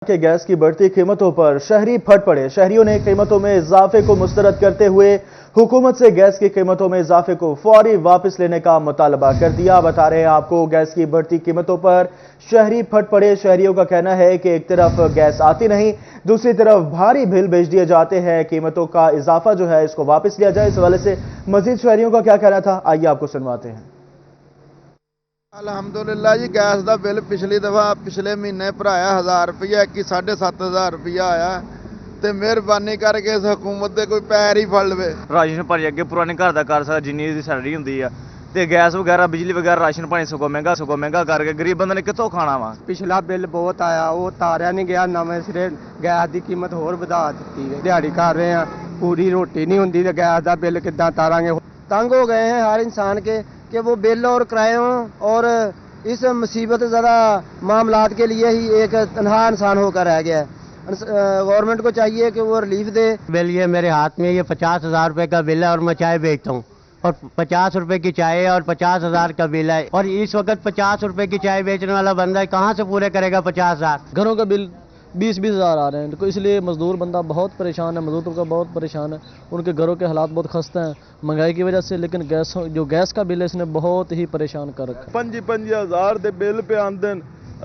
کہ گیس کی بڑھتی قیمتوں پر شہری پھٹ پڑے۔ شہریوں نے قیمتوں میں اضافے کو مسترد کرتے ہوئے حکومت سے گیس کی قیمتوں میں اضافے کو فوری واپس لینے کا مطالبہ کر دیا۔ بتا رہے ہیں آپ کو گیس کی بڑھتی قیمتوں پر شہری پھٹ پڑے۔ شہریوں کا کہنا ہے کہ ایک طرف گیس آتی نہیں، دوسری طرف بھاری بل بھیج دیے جاتے ہیں۔ قیمتوں کا اضافہ جو ہے اس کو واپس لیا جائے۔ اس حوالے سے مزید شہریوں کا کیا کہنا تھا، آئیے آپ کو سنواتے ہیں۔ الحمدللہ جی، گیس دا بل پچھلی دفعہ پچھلے مہینے بھرایا 1000 روپیہ کہ 7,500 روپیہ آیا تے مہربانی کر کے اس حکومت دے کوئی پیر ہی پھڑ لوے۔ راشن پانی اگے پرانے گھر دا کر سکدا جنی دی سیلری ہوندی ہے تے گیس وغیرہ بجلی وغیرہ راشن پانی سگو مہنگا کر کے غریب بندے نے کتوں کھانا وا۔ پچھلا بل بہت آیا، وہ تاریا نہیں گیا، نویں سرے گیس دی قیمت ہور ودا دتی ہے۔ دیہڑی کر رہے ہیں، پوری روٹی نہیں ہوندی تے گیس دا بل کداں تاراں گے۔ تنگ ہو گئے ہیں ہر انسان کے کہ وہ بل اور کرایوں اور اس مصیبت زدہ معاملات کے لیے ہی ایک تنہا انسان ہو کر رہ گیا ہے۔ گورنمنٹ کو چاہیے کہ وہ ریلیف دے۔ بل یہ میرے ہاتھ میں یہ 50,000 روپے کا بل ہے اور میں چائے بیچتا ہوں، اور 50 روپے کی چائے اور 50,000 کا بل ہے، اور اس وقت 50 روپے کی چائے بیچنے والا بندہ کہاں سے پورے کرے گا 50,000؟ گھروں کا بل 20,000 آ رہے ہیں، تو اس لیے مزدور بندہ بہت پریشان ہے، مزدور طبقہ بہت پریشان ہے، ان کے گھروں کے حالات بہت خستہ ہیں مہنگائی کی وجہ سے۔ لیکن گیس کا بل ہے اس نے بہت ہی پریشان کر رکھا ہے۔ 5,000 دے بل پہ آندن،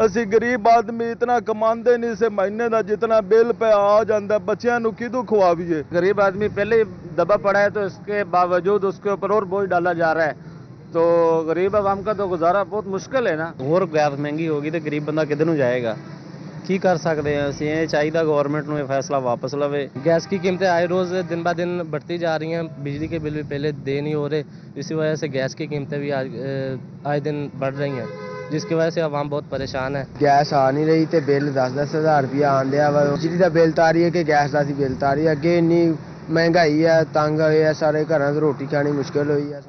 اسی غریب آدمی اتنا کماندے نہیں سے مہینے دا جتنا بل پہ آ جاندا، بچیاں نو کدوں کھواویے؟ غریب آدمی پہلے ہی دبا پڑا ہے تو اس کے باوجود اس کے اوپر اور بوجھ ڈالا جا رہا ہے، تو غریب عوام کا تو گزارا بہت مشکل ہے نا۔ اور گیس مہنگی ہوگی تو غریب بندہ کدھر نوں جائے گا؟ کی کر سکتے ہیں اسی؟ یہ چاہیے گورنمنٹ نوں یہ فیصلہ واپس لوے۔ گیس کی قیمتیں آئے روز دن بہ دن بڑھتی جا رہی ہیں، بجلی کے بل بھی پہلے دے نہیں ہو رہے، اسی وجہ سے گیس کی قیمتیں بھی آئے دن بڑھ رہی ہیں، جس کی وجہ سے عوام بہت پریشان ہے۔ گیس آ نہیں رہی تے بل 10,000 روپیہ آن دیا وا، بجلی دا بل تاری ہے کہ گیس دا سی بل تاری ہے۔ اگے انی مہنگائی ہے، تنگ ہوئے ہے سارے، گھراں تے روٹی کھانی مشکل ہوئی ہے۔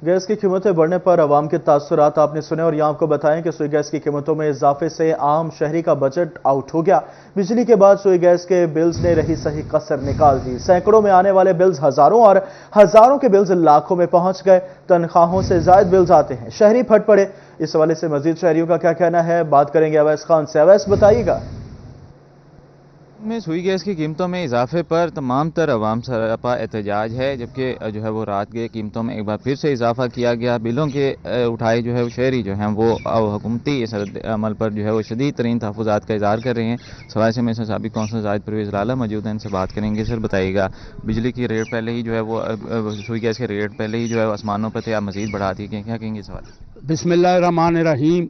گیس کی قیمتیں بڑھنے پر عوام کے تاثرات آپ نے سنے، اور یہاں آپ کو بتائیں کہ سوئی گیس کی قیمتوں میں اضافے سے عام شہری کا بجٹ آؤٹ ہو گیا۔ بجلی کے بعد سوئی گیس کے بلز نے رہی صحیح کسر نکال دی۔ سینکڑوں میں آنے والے بلز ہزاروں اور ہزاروں کے بلز لاکھوں میں پہنچ گئے۔ تنخواہوں سے زائد بلز آتے ہیں، شہری پھٹ پڑے۔ اس حوالے سے مزید شہریوں کا کیا کہنا ہے، بات کریں گے اویس خان سے۔ اویس بتائیے گا۔ میں سوئی گیس کی قیمتوں میں اضافے پر تمام تر عوام سراپا احتجاج ہے، جبکہ جو ہے وہ رات کے قیمتوں میں ایک بار پھر سے اضافہ کیا گیا۔ بلوں کے اٹھائے جو ہے وہ شہری جو ہیں وہ حکومتی اس عمل پر جو ہے وہ شدید ترین تحفظات کا اظہار کر رہے ہیں۔ سوائے سے میں سابق کونسل زاہد پرویز لالہ موجود ہیں، ان سے بات کریں گے۔ سر بتائیے گا، بجلی کی ریٹ پہلے ہی جو ہے وہ سوئی گیس کے ریٹ پہلے ہی جو ہے آسمانوں پہ تھے، آپ مزید بڑھا دی گئے، کیا کہیں گے سوال؟ بسم اللہ الرحمن الرحیم۔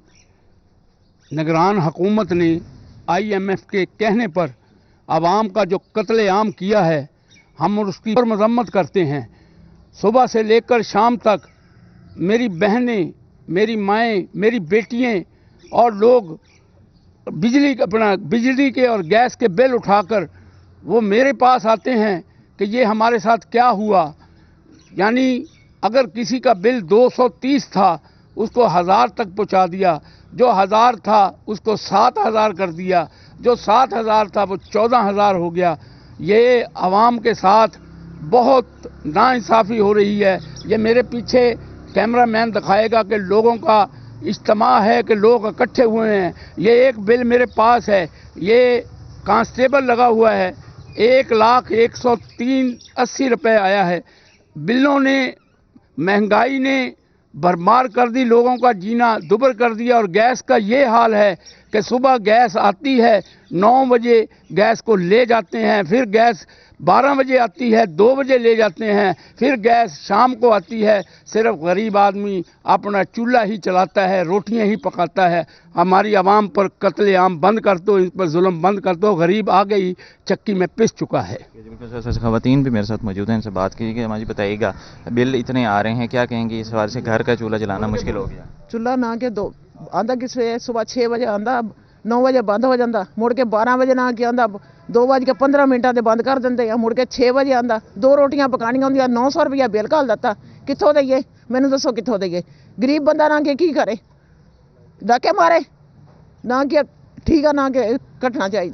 نگران حکومت نے IMF کے کہنے پر عوام کا جو قتل عام کیا ہے، ہم اس کی مذمت کرتے ہیں۔ صبح سے لے کر شام تک میری بہنیں، میری مائیں، میری بیٹیاں اور لوگ بجلی کے اور گیس کے بل اٹھا کر وہ میرے پاس آتے ہیں کہ یہ ہمارے ساتھ کیا ہوا۔ یعنی اگر کسی کا بل 230 تھا اس کو 1000 تک پہنچا دیا، جو 1000 تھا اس کو 7,000 کر دیا، جو 7,000 تھا وہ 14,000 ہو گیا۔ یہ عوام کے ساتھ بہت ناانصافی ہو رہی ہے۔ یہ میرے پیچھے کیمرہ مین دکھائے گا کہ لوگوں کا اجتماع ہے کہ لوگ اکٹھے ہوئے ہیں۔ یہ ایک بل میرے پاس ہے، یہ کانسٹیبل لگا ہوا ہے، 1,01,380 روپے آیا ہے۔ بلوں نے، مہنگائی نے بھرمار کر دی، لوگوں کا جینا دوبر کر دیا۔ اور گیس کا یہ حال ہے کہ صبح گیس آتی ہے 9 بجے گیس کو لے جاتے ہیں، پھر گیس 12 بجے آتی ہے، 2 بجے لے جاتے ہیں، پھر گیس شام کو آتی ہے۔ صرف غریب آدمی اپنا چولہا ہی چلاتا ہے، روٹیاں ہی پکاتا ہے۔ ہماری عوام پر قتل عام بند کر دو، ان پر ظلم بند کر دو، غریب آ گئی چکی میں پس چکا ہے۔ خواتین بھی میرے ساتھ موجود ہیں، ان سے بات کیجیے گا۔ مجھے بتائیے گا، بل اتنے آ رہے ہیں، کیا کہیں گے اس حوالے سے؟ گھر کا چولہا جلانا مشکل ہو گیا۔ چولہا نہ کہ آندا کس صبح 6 بجے آندا، 9 بجے بند ہو جاتا، مڑ کے 12 بجے نہ کہ آندا 2:15 تے بند کر دیں، مڑ کے 6 بجے آندا، 2 روٹیاں پکانیاں ہوندیاں، 900 روپیہ بل گھل دیتا۔ کتوں دئیے؟ مینوں دسو کتوں دئیے؟ غریب بندہ نہ کہ کی کرے؟ ڈاکے مارے نہ کہ ٹھیک ہے، نہ کہ کٹنا چاہیے۔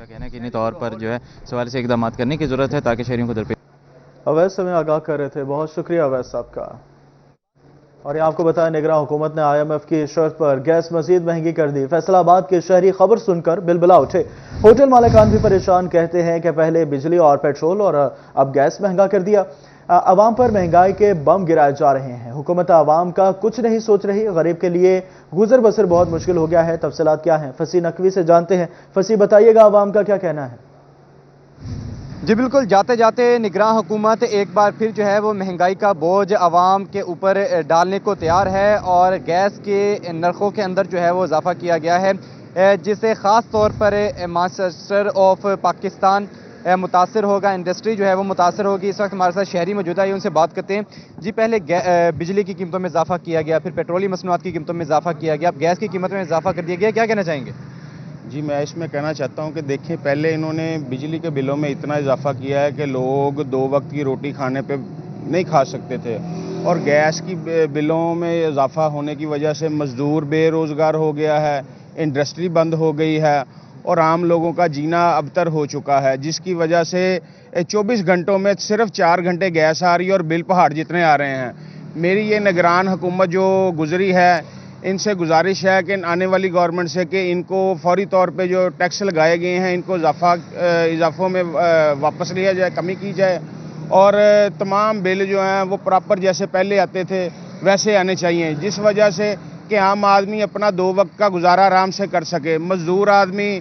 کہنا ہے کہ انہیں طور پر جو ہے سوال سے اقدامات کرنے کی ضرورت ہے تاکہ شہریوں کو درپیش۔ اویس ہمیں آگاہ کر رہے تھے، بہت شکریہ اویس صاحب کا۔ اور یہ آپ کو بتائیں نگراں حکومت نے IMF کی شرط پر گیس مزید مہنگی کر دی. فیصل آباد کے شہری خبر سن کر بلبلا اٹھے. ہوٹل مالکان بھی پریشان، کہتے ہیں کہ پہلے بجلی اور پیٹرول اور اب گیس مہنگا کر دیا. عوام پر مہنگائی کے بم گرائے جا رہے ہیں. حکومت عوام کا کچھ نہیں سوچ رہی. غریب کے لیے گزر بسر بہت مشکل ہو گیا ہے. تفصیلات کیا ہیں فصیح نقوی سے جانتے ہیں. فصیح بتائیے گا عوام کا کیا کہنا ہے؟ جی بالکل، جاتے جاتے نگراں حکومت ایک بار پھر جو ہے وہ مہنگائی کا بوجھ عوام کے اوپر ڈالنے کو تیار ہے، اور گیس کے نرخوں کے اندر جو ہے وہ اضافہ کیا گیا ہے، جس سے خاص طور پر مانچسٹر آف پاکستان متاثر ہوگا. انڈسٹری جو ہے وہ متاثر ہوگی. اس وقت ہمارے ساتھ شہری موجودہ ہے، ان سے بات کرتے ہیں. جی پہلے بجلی کی قیمتوں میں اضافہ کیا گیا، پھر پیٹرولی مصنوعات کی قیمتوں میں اضافہ کیا گیا، اب گیس کی قیمت میں اضافہ کر دیا گیا، کیا کہنا چاہیں گے؟ جی میں اس میں کہنا چاہتا ہوں کہ دیکھیں، پہلے انہوں نے بجلی کے بلوں میں اتنا اضافہ کیا ہے کہ لوگ 2 وقت کی روٹی کھانے پہ نہیں کھا سکتے تھے، اور گیس کی بلوں میں اضافہ ہونے کی وجہ سے مزدور بے روزگار ہو گیا ہے، انڈسٹری بند ہو گئی ہے، اور عام لوگوں کا جینا ابتر ہو چکا ہے، جس کی وجہ سے 24 گھنٹوں میں صرف 4 گھنٹے گیس آ رہی ہے اور بل پہاڑ جتنے آ رہے ہیں. میری یہ نگران حکومت جو گزری ہے، ان سے گزارش ہے کہ آنے والی گورنمنٹ سے کہ ان کو فوری طور پہ جو ٹیکس لگائے گئے ہیں ان کو اضافوں میں واپس لیا جائے، کمی کی جائے، اور تمام بل جو ہیں وہ پراپر جیسے پہلے آتے تھے ویسے آنے چاہیے، جس وجہ سے کہ عام آدمی اپنا 2 وقت کا گزارا آرام سے کر سکے. مزدور آدمی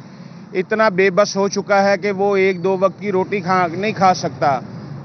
اتنا بے بس ہو چکا ہے کہ وہ 1-2 وقت کی روٹی نہیں کھا سکتا.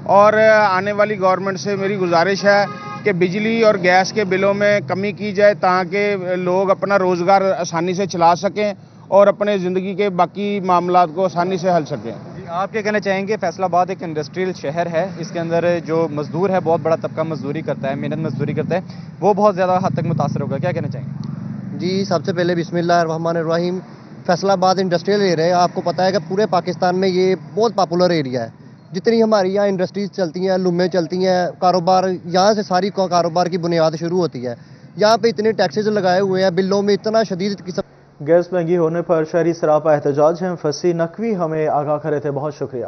اور آنے والی گورنمنٹ سے میری گزارش ہے کہ بجلی اور گیس کے بلوں میں کمی کی جائے تاکہ لوگ اپنا روزگار آسانی سے چلا سکیں اور اپنے زندگی کے باقی معاملات کو آسانی سے حل سکیں. آپ کیا کہنا چاہیں گے؟ فیصل آباد ایک انڈسٹریل شہر ہے، اس کے اندر جو مزدور ہے بہت بڑا طبقہ مزدوری کرتا ہے، محنت مزدوری کرتا ہے، وہ بہت زیادہ حد تک متاثر ہوگا، کیا کہنا چاہیں گے؟ جی سب سے پہلے بسم اللہ الرحمن الرحیم. فیصل آباد انڈسٹریل ایریا ہے، آپ کو پتہ ہے کہ پورے پاکستان میں یہ بہت پاپولر ایریا ہے. جتنی ہماری یہاں انڈسٹریز چلتی ہیں، لومیں چلتی ہیں، کاروبار یہاں سے ساری کاروبار کی بنیاد شروع ہوتی ہے. یہاں پہ اتنے ٹیکسز لگائے ہوئے ہیں، بلوں میں اتنا شدید قسم. گیس مہنگی ہونے پر شہری سراپا احتجاج ہیں. فصیح نقوی ہمیں آگاہ کرے تھے، بہت شکریہ.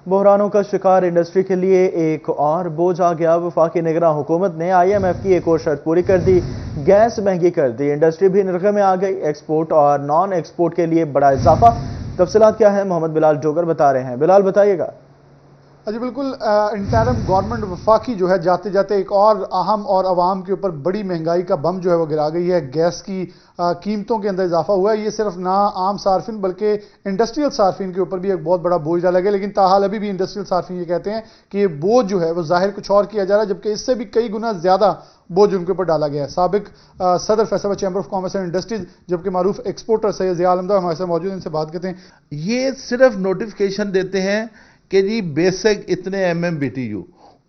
بحرانوں کا شکار انڈسٹری کے لیے ایک اور بوجھ آ گیا. وفاقی نگراں حکومت نے IMF کی ایک اور شرط پوری کر دی، گیس مہنگی کر دی. انڈسٹری بھی نرخے میں آ گئی. ایکسپورٹ اور نان ایکسپورٹ کے لیے بڑا اضافہ. تفصیلات کیا ہیں محمد بلال ڈوگر بتا رہے ہیں. بلال بتائیے گا. جی بالکل، انٹرم گورنمنٹ وفاقی جو ہے جاتے جاتے ایک اور اہم اور عوام کے اوپر بڑی مہنگائی کا بم جو ہے وہ گرا گئی ہے. گیس کی قیمتوں کے اندر اضافہ ہوا ہے. یہ صرف نہ عام صارفین بلکہ انڈسٹریل صارفین کے اوپر بھی ایک بہت بڑا بوجھ ڈالا گیا. لیکن تاحال ابھی بھی انڈسٹریل صارفین یہ کہتے ہیں کہ یہ بوجھ جو ہے وہ ظاہر کچھ اور کیا جا رہا ہے، جبکہ اس سے بھی کئی گنا زیادہ بوجھ ان کے اوپر ڈالا گیا ہے. سابق صدر فیصل آباد chamber of commerce and industries جبکہ معروف ایکسپورٹر سید ضیاء عالمدار ہمارے ساتھ موجود ہیں، ان سے بات کرتے ہیں. یہ صرف نوٹیفیکیشن دیتے ہیں کہ جی بیسک اتنے MMBTU،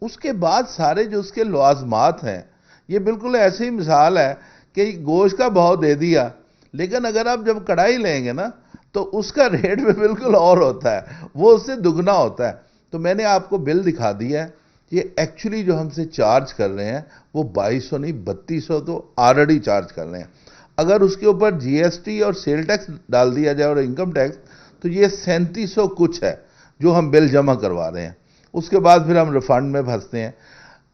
اس کے بعد سارے جو اس کے لوازمات ہیں، یہ بالکل ایسی ہی مثال ہے کہ گوشت کا بھاؤ دے دیا، لیکن اگر آپ جب کڑھائی لیں گے نا تو اس کا ریٹ بھی بالکل اور ہوتا ہے، وہ اس سے دگنا ہوتا ہے. تو میں نے آپ کو بل دکھا دیا ہے. یہ ایکچولی جو ہم سے چارج کر رہے ہیں وہ 2200 نہیں 3200 تو آلریڈی چارج کر رہے ہیں. اگر اس کے اوپر GST اور سیل ٹیکس ڈال دیا جائے اور انکم ٹیکس تو یہ 3700 کچھ ہے جو ہم بل جمع کروا رہے ہیں. اس کے بعد پھر ہم ریفنڈ میں پھنستے ہیں.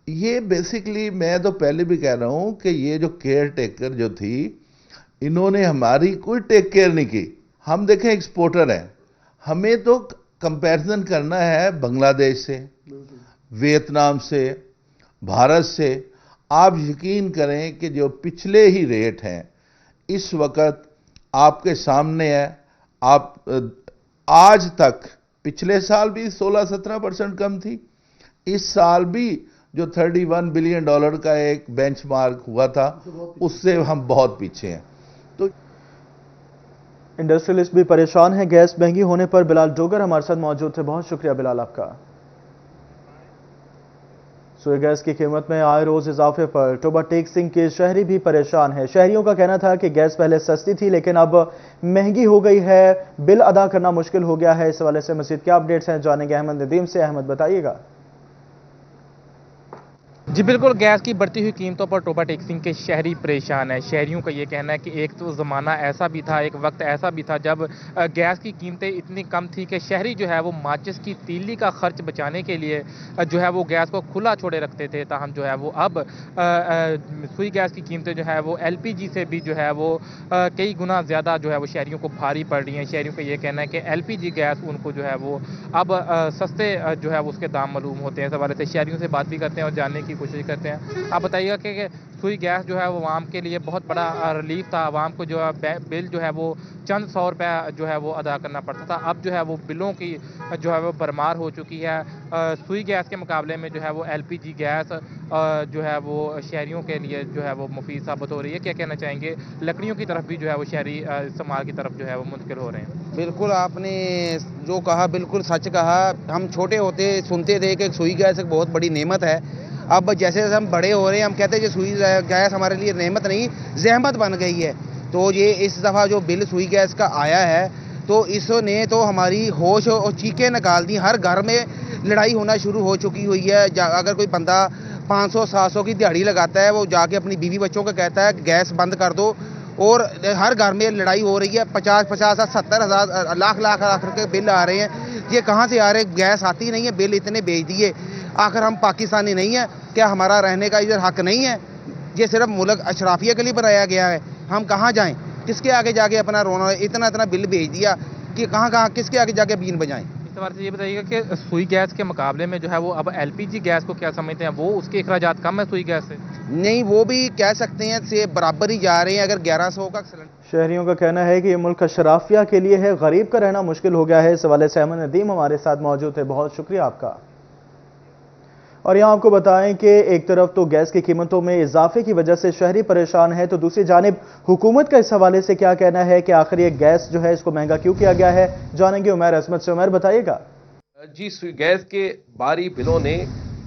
یہ بیسیکلی میں تو پہلے بھی کہہ رہا ہوں کہ یہ جو کیئر ٹیکر جو تھی، انہوں نے ہماری کوئی ٹیک کیئر نہیں کی. ہم دیکھیں ایکسپورٹر ہیں، ہمیں تو کمپیریزن کرنا ہے بنگلہ دیش سے، ویتنام سے، بھارت سے. آپ یقین کریں کہ جو پچھلے ہی ریٹ ہیں اس وقت آپ کے سامنے ہے. آپ آج تک پچھلے سال بھی 16-17% کم تھی، اس سال بھی جو $31 بلین کا ایک بینچ مارک ہوا تھا اس سے ہم بہت پیچھے ہیں. تو انڈسٹریلسٹ بھی پریشان ہیں گیس مہنگی ہونے پر. بلال ڈوگر ہمارے ساتھ موجود تھے، بہت شکریہ بلال آپ کا. سوئے گیس کی قیمت میں آئے روز اضافے پر ٹوبہ ٹیک سنگھ کے شہری بھی پریشان ہیں. شہریوں کا کہنا تھا کہ گیس پہلے سستی تھی لیکن اب مہنگی ہو گئی ہے، بل ادا کرنا مشکل ہو گیا ہے. اس حوالے سے مزید کیا اپڈیٹس ہیں جانیں گے احمد ندیم سے. احمد بتائیے گا. جی بالکل، گیس کی بڑھتی ہوئی قیمتوں پر ٹوبہ ٹیک سنگھ کے شہری پریشان ہیں. شہریوں کا یہ کہنا ہے کہ ایک تو زمانہ ایسا بھی تھا، ایک وقت ایسا بھی تھا جب گیس کی قیمتیں اتنی کم تھی کہ شہری جو ہے وہ ماچس کی تیلی کا خرچ بچانے کے لیے جو ہے وہ گیس کو کھلا چھوڑے رکھتے تھے. تاہم جو ہے وہ اب سوئی گیس کی قیمتیں جو ہے وہ LPG سے بھی جو ہے وہ کئی گنا زیادہ جو ہے وہ شہریوں کو بھاری پڑ رہی ہیں. شہریوں کا یہ کہنا ہے کہ LPG گیس ان کو جو ہے وہ اب سستے جو ہے وہ اس کے دام معلوم ہوتے ہیں. اس حوالے سے شہریوں سے بات بھی کرتے ہیں اور جاننے کی کوشش کرتے ہیں. آپ بتائیے گا کہ سوئی گیس جو ہے وہ عوام کے لیے بہت بڑا ریلیف تھا. عوام کو جو ہے بل جو ہے وہ چند 100 روپے جو ہے وہ ادا کرنا پڑتا تھا. اب جو ہے وہ بلوں کی جو ہے وہ بھرمار ہو چکی ہے. سوئی گیس کے مقابلے میں جو ہے وہ LPG گیس جو ہے وہ شہریوں کے لیے جو ہے وہ مفید ثابت ہو رہی ہے. کیا کہنا چاہیں گے؟ لکڑیوں کی طرف بھی جو ہے وہ شہری استعمال کی طرف جو ہے وہ منتقل ہو رہے ہیں. بالکل آپ نے جو کہا بالکل سچ کہا. ہم چھوٹے ہوتے سنتے تھے کہ سوئی گیس ایک بہت بڑی نعمت ہے. اب جیسے جیسے ہم بڑے ہو رہے ہیں ہم کہتے ہیں کہ سوئی گیس ہمارے لیے نعمت نہیں زحمت بن گئی ہے. تو یہ اس دفعہ جو بل سوئی گیس کا آیا ہے تو اس نے تو ہماری ہوش اور چیخیں نکال دی. ہر گھر میں لڑائی ہونا شروع ہو چکی ہوئی ہے. اگر کوئی بندہ 500-700 کی دیہڑی لگاتا ہے وہ جا کے اپنی بیوی بچوں کو کہتا ہے گیس بند کر دو. اور ہر گھر میں لڑائی ہو رہی ہے. 50,000 70,000 لاکھ کے بل آ رہے ہیں. یہ کہاں سے آ رہے ہیں؟ گیس آتی نہیں ہے. بل اتنے بھیج دیے. آخر ہم پاکستانی نہیں ہیں کیا؟ ہمارا رہنے کا ادھر حق نہیں ہے؟ یہ صرف ملک اشرافیہ کے لیے بنایا گیا ہے. ہم کہاں جائیں؟ کس کے آگے جا کے اپنا رونا؟ اتنا بل بھیج دیا کہ کہاں کس کے آگے جا کے بین بجائیں؟ اس بار سے یہ بتائیے گا کہ سوئی گیس کے مقابلے میں جو ہے وہ اب LPG گیس کو کیا سمجھتے ہیں؟ وہ اس کے اخراجات کم ہے سوئی گیس سے؟ نہیں، وہ بھی کہہ سکتے ہیں سے برابر ہی جا رہے ہیں. اگر 1100 کا شہریوں کا کہنا ہے کہ یہ ملک اشرافیہ کے لیے ہے، غریب کا رہنا مشکل ہو گیا ہے. اس حوالے سے احمد ندیم ہمارے ساتھ موجود ہے. بہت شکریہ آپ کا. اور یہاں آپ کو بتائیں کہ ایک طرف تو گیس کی قیمتوں میں اضافے کی وجہ سے شہری پریشان ہے، تو دوسری جانب حکومت کا اس حوالے سے کیا کہنا ہے کہ آخر یہ گیس جو ہے اس کو مہنگا کیوں کیا گیا ہے؟ جانیں گے عمیر عصمت سے. عمیر بتائیے گا. جی، گیس کے باری بلوں نے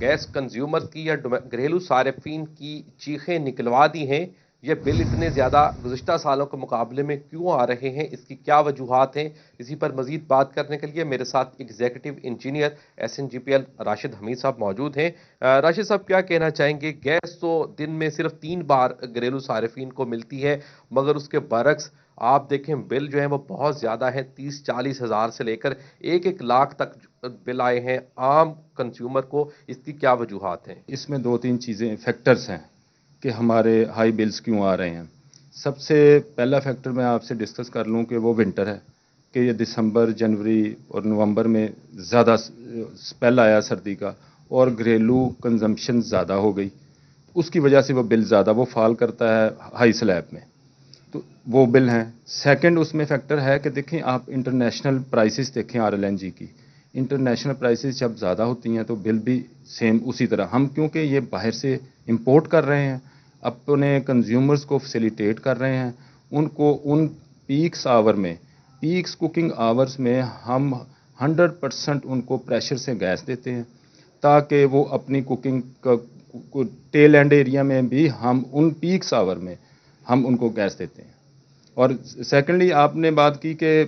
گیس کنزیومر کی یا گھریلو صارفین کی چیخیں نکلوا دی ہیں. یہ بل اتنے زیادہ گزشتہ سالوں کے مقابلے میں کیوں آ رہے ہیں؟ اس کی کیا وجوہات ہیں؟ اسی پر مزید بات کرنے کے لیے میرے ساتھ ایگزیکٹو انجینئر SNGPL راشد حمید صاحب موجود ہیں. راشد صاحب کیا کہنا چاہیں گے؟ گیس تو دن میں صرف 3 بار گھریلو صارفین کو ملتی ہے، مگر اس کے برعکس آپ دیکھیں بل جو ہیں وہ بہت زیادہ ہیں. 30-40 ہزار سے لے کر 1-1 لاکھ تک بل آئے ہیں عام کنزیومر کو. اس کی کیا وجوہات ہیں؟ اس میں 2-3 چیزیں فیکٹرز ہیں کہ ہمارے ہائی بلز کیوں آ رہے ہیں. سب سے پہلا فیکٹر میں آپ سے ڈسکس کر لوں کہ وہ ونٹر ہے کہ یہ دسمبر، جنوری اور نومبر میں زیادہ سپیل آیا سردی کا اور گھریلو کنزمپشن زیادہ ہو گئی. اس کی وجہ سے وہ بل زیادہ وہ فال کرتا ہے ہائی سلیب میں. تو وہ بل ہیں. سیکنڈ اس میں فیکٹر ہے کہ دیکھیں آپ انٹرنیشنل پرائسز دیکھیں RLNG کی. انٹرنیشنل پرائسز جب زیادہ ہوتی ہیں تو بل بھی سیم اسی طرح. ہم کیونکہ یہ باہر سے امپورٹ کر رہے ہیں، اپنے کنزیومرز کو فیسیلیٹیٹ کر رہے ہیں، ان کو ان پیکس آور میں، پیکس کوکنگ آورز میں ہم 100% ان کو پریشر سے گیس دیتے ہیں تاکہ وہ اپنی کوکنگ کا ٹیل اینڈ ایریا میں بھی ہم ان پیکس آور میں ہم ان کو گیس دیتے ہیں. اور سیکنڈلی آپ نے بات کی کہ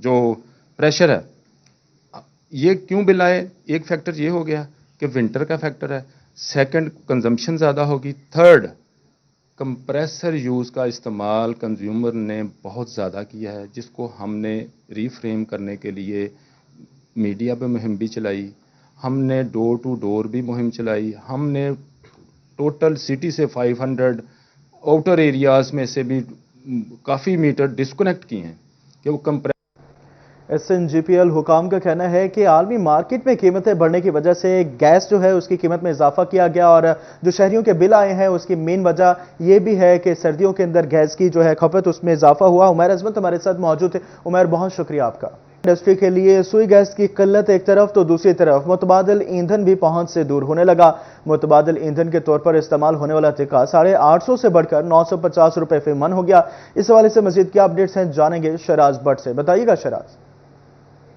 جو پریشر ہے یہ کیوں بل آئے. ایک فیکٹر یہ ہو گیا کہ ونٹر کا فیکٹر ہے. سیکنڈ کنزمپشن زیادہ ہوگی. تھرڈ کمپریسر یوز کا استعمال کنزیومر نے بہت زیادہ کیا ہے، جس کو ہم نے ریفریم کرنے کے لیے میڈیا پہ مہم بھی چلائی، ہم نے ڈور ٹو ڈور بھی مہم چلائی، ہم نے ٹوٹل سٹی سے 500 آؤٹر ایریاز میں سے بھی کافی میٹر ڈسکنیکٹ کیے ہیں کہ وہ SNGPL حکام کا کہنا ہے کہ عالمی مارکیٹ میں قیمتیں بڑھنے کی وجہ سے گیس جو ہے اس کی قیمت میں اضافہ کیا گیا، اور جو شہریوں کے بل آئے ہیں اس کی مین وجہ یہ بھی ہے کہ سردیوں کے اندر گیس کی جو ہے کھپت اس میں اضافہ ہوا. عمیر عظمت ہمارے ساتھ موجود ہے. عمیر بہت شکریہ آپ کا. انڈسٹری کے لیے سوئی گیس کی قلت ایک طرف تو دوسری طرف متبادل ایندھن بھی پہنچ سے دور ہونے لگا. متبادل ایندھن کے طور پر استعمال ہونے والا ٹکا 850 سے بڑھ کر 950 روپے فی من ہو گیا. اس حوالے سے مزید کیا اپڈیٹس ہیں جانیں گے شراز بٹ سے. بتائیے گا شراز.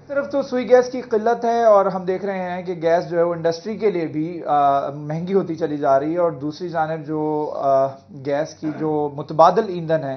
طرف تو سوئی گیس کی قلت ہے اور ہم دیکھ رہے ہیں کہ گیس جو ہے وہ انڈسٹری کے لیے بھی مہنگی ہوتی چلی جا رہی ہے، اور دوسری جانب جو گیس کی جو متبادل ایندھن ہے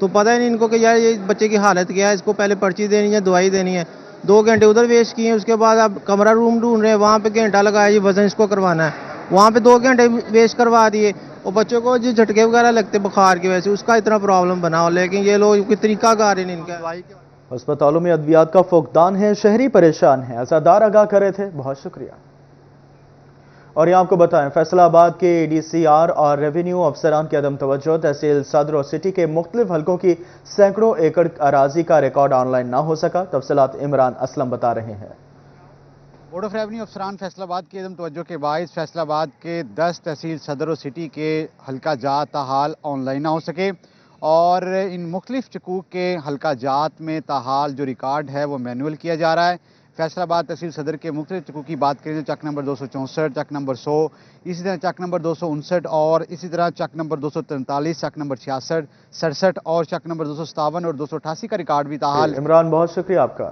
تو پتہ ہی نہیں ان کو کہ یار یہ بچے کی حالت کیا ہے, اس کو پہلے پرچی دینی ہے, دوائی دینی ہے. 2 گھنٹے ادھر ویسٹ کیے, اس کے بعد اب کمرہ روم ڈھونڈ رہے ہیں, وہاں پہ گھنٹہ لگایا جی وزن اس کو کروانا ہے, وہاں پہ 2 گھنٹے ویسٹ کروا دیے. اور بچوں کو جو جھٹکے وغیرہ لگتے بخار کی وجہ سے, اس کا اتنا پرابلم بنا ہو, لیکن یہ لوگ کوئی طریقہ کار ہی نہیں ان کا. اسپتالوں میں ادویات کا فقدان ہے, شہری پریشان ہیں. عزادار آگاہ کرے تھے, بہت شکریہ. اور یہ آپ کو بتائیں, فیصلہ آباد کے ڈی سی آر اور ریونیو افسران کی عدم توجہ, تحصیل صدر اور سٹی کے مختلف حلقوں کی سینکڑوں ایکڑ اراضی کا ریکارڈ آن لائن نہ ہو سکا. تفصیلات عمران اسلم بتا رہے ہیں. بورڈ آف ریونیو افسران فیصلہ آباد کی عدم توجہ کے باعث فیصلہ آباد کے 10 تحصیل صدر و سٹی کے حلقہ جات تاحال آن لائن نہ ہو سکے, اور ان مختلف چکوک کے حلقہ جات میں تاحال جو ریکارڈ ہے وہ مینول کیا جا رہا ہے. فیصلہ آباد تحصیل صدر کے مختلف چکوک کی بات کریں تو چک نمبر 264, چک نمبر 100, اسی طرح چک نمبر 259 اور اسی طرح چک نمبر 243, چک نمبر 66, 67 اور چک نمبر 257 اور 288 کا ریکارڈ بھی تاحال. عمران بہت شکریہ آپ کا.